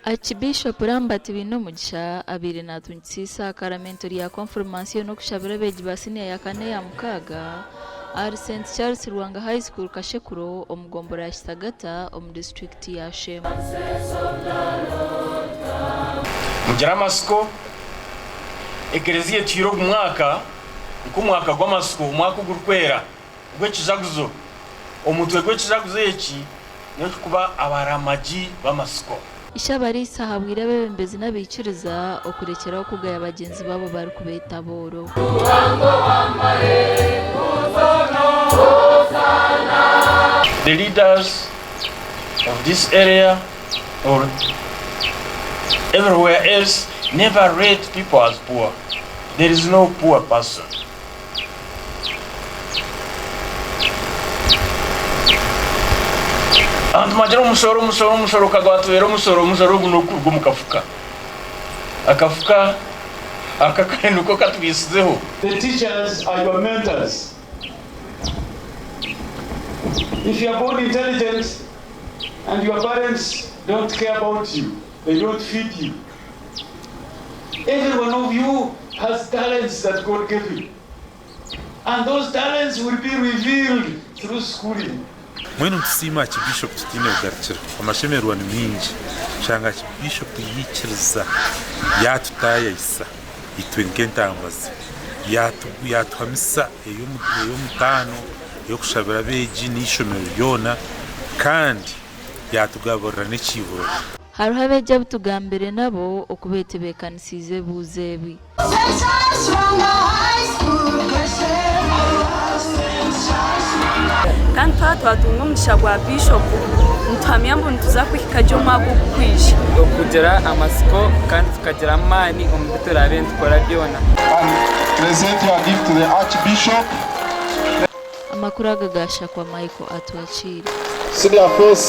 Archbishop Lambert Binomugisha abiri na tunsisa karamento ya confirmation no kushabira beji basini ya kane ya mukaga ari St Charles Rwanga High School Kashekuro omugombora ya Kitagata district ya Shema Mujara masiko ekereziye tiro kumwaka kumwaka gw'amasiko umwaka ugurukwera gwekizaguzo omutwe gwekizaguzo eki no kuba abaramaji b'amasiko Ishabari sahabwira bebembezi n'abiciriza okurekeraho kugaya abagenzi babo bari kubeta boro The leaders of this area or everywhere else never rate people as poor. There is no poor person. And majoro musoro kagwatubera umusoro guno kurwo mukafuka akafuka akakane nuko katubisizeho. The teachers are your mentors. If you are born intelligent and your parents don't care about you, they don't feed you. Every one of you has talents that God gave you. And those talents will be revealed through schooling. Mwenu tusima Archbishop tutine ugarukira amashemerwa ni mingi shanga Archbishop yikiriza yatutaya isa itwenkentambaza yatuhamisa eyo mutano yo kushabira beji n'ishomero yona kandi yatugaburira n'ikiburo haruho abeja butugambire nabo okubetebekanisize buzebi kandi twatunga umugisha gwa Bishop ntwamya mbona tuzakwikajyo mwago kwisha okugera amasiko kandi tukagera amani omubitora abenti kora byona. Present your gift to the Archbishop. Amakuru agagasha kwa Michael Atwachiri. Senior First